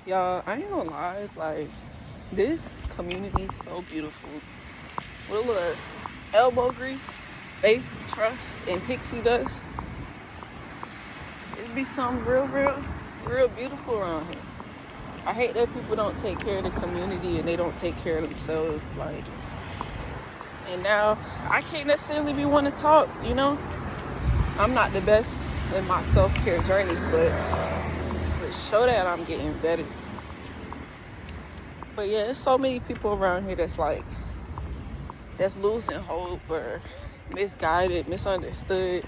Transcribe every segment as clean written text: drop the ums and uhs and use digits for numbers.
Y'all, I ain't gonna lie, like, this community is so beautiful. With a little elbow grease, faith, trust, and pixie dust, it'd be something real beautiful around here. I hate that people don't take care of the community and they don't take care of themselves, like, and now I can't necessarily be one to talk, you know? I'm not the best in my self-care journey, but for sure that I'm getting better. But yeah, there's so many people around here that's losing hope or misguided, misunderstood,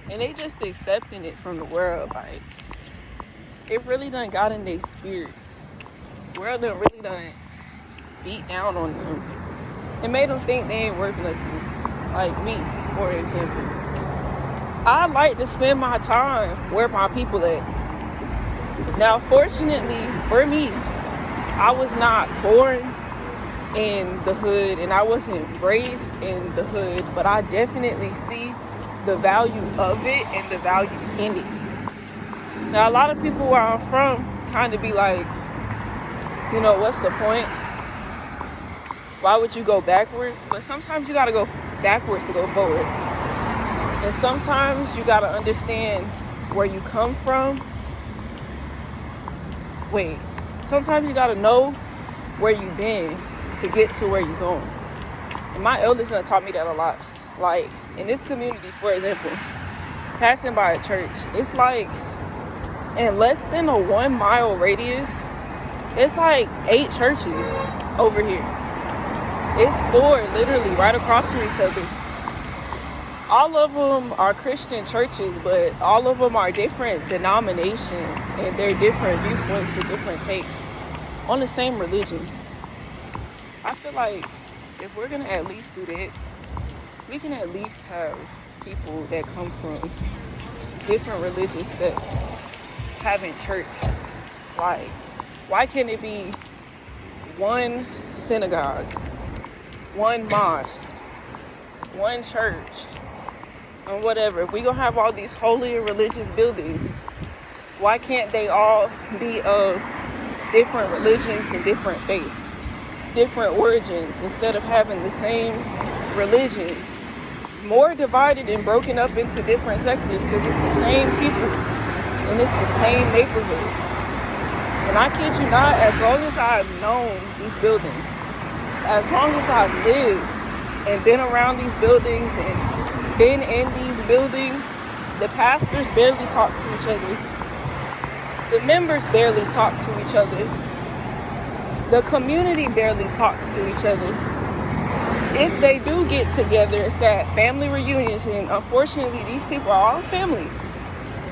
and they just accepting it from the world. Like, it really done got in their spirit. The world done really done beat down on them and made them think they ain't worth nothing. Like me, for example. I like to spend my time where my people at. Now, fortunately for me, I was not born in the hood and I wasn't raised in the hood, but I definitely see the value of it and the value in it. Now, a lot of people where I'm from kind of be like, you know, what's the point? Why would you go backwards? But sometimes you gotta go backwards to go forward. And sometimes you gotta understand where you come from. Sometimes you gotta know where you've been to get to where you're going. And my elders have taught me that a lot. Like, in this community, for example, passing by a church, it's like in less than a 1 mile radius, it's like 8 churches over here. It's 4 literally right across from each other. All of them are Christian churches, but all of them are different denominations and they're different viewpoints and different takes on the same religion. I feel like if we're gonna at least do that, we can at least have people that come from different religious sects having churches. Like, why can't it be one synagogue, one mosque, one church, and whatever? If we gonna have all these holy and religious buildings, why can't they all be of different religions and different faiths, different origins, instead of having the same religion, more divided and broken up into different sectors, because it's the same people and it's the same neighborhood. And I kid you not, as long as I've known these buildings, as long as I've lived and been around these buildings and been in these buildings, the pastors barely talk to each other. The members barely talk to each other. The community barely talks to each other. If they do get together, it's at family reunions, and unfortunately these people are all family.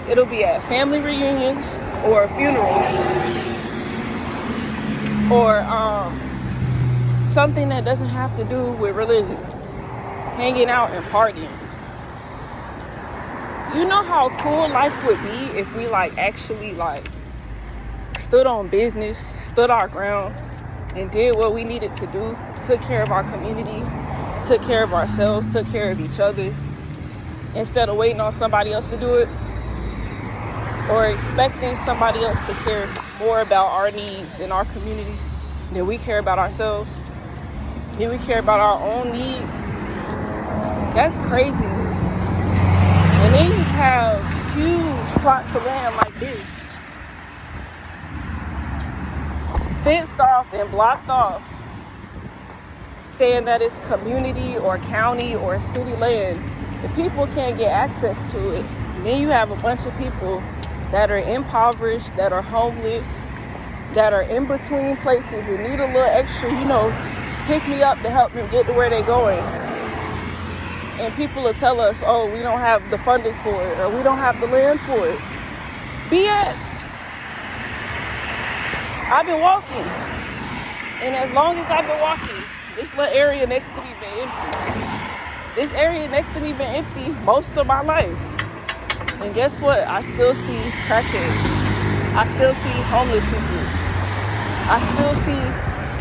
It'll be at family reunions or a funeral or something that doesn't have to do with religion, hanging out and partying. You know how cool life would be if we actually stood on business, stood our ground, and did what we needed to do, took care of our community, took care of ourselves, took care of each other, instead of waiting on somebody else to do it, or expecting somebody else to care more about our needs in our community than we care about ourselves, than we care about our own needs. That's craziness. And then you have huge plots of land like this, fenced off and blocked off, saying that it's community or county or city land. The people can't get access to it. And then you have a bunch of people that are impoverished, that are homeless, that are in between places and need a little extra, pick me up to help them get to where they're going. And people will tell us, oh, we don't have the funding for it, or we don't have the land for it. BS. I've been walking, and as long as I've been walking, this little area next to me been empty. This area next to me been empty most of my life. And guess what? I still see crackheads. I still see homeless people. I still see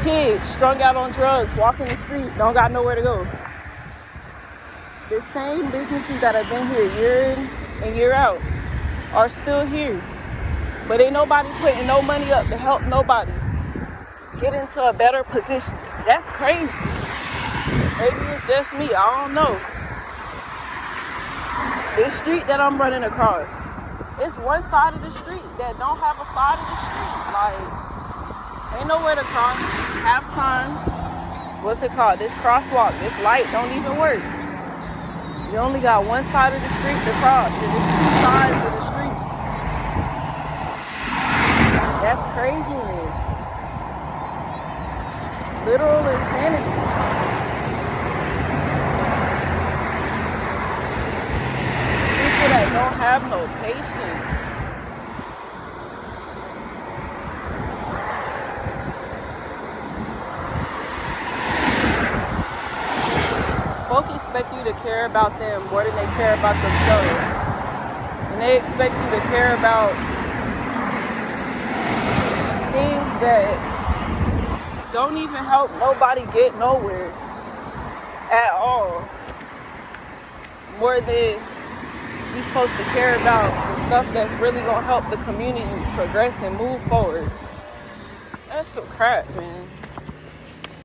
kids strung out on drugs, walking the street, don't got nowhere to go. The same businesses that have been here year in and year out are still here. But ain't nobody putting no money up to help nobody get into a better position. That's crazy. Maybe it's just me, I don't know. This street that I'm running across, it's one side of the street that don't have a side of the street. Like, ain't nowhere to cross. Halftime, what's it called? This crosswalk, this light don't even work. You only got one side of the street to cross, and it's two sides of the street. That's craziness. Literal insanity. People that don't have no patience. Folk expect you to care about them more than they care about themselves. And they expect you to care about things that don't even help nobody get nowhere at all. More than you're supposed to care about the stuff that's really gonna help the community progress and move forward. That's some crap, man.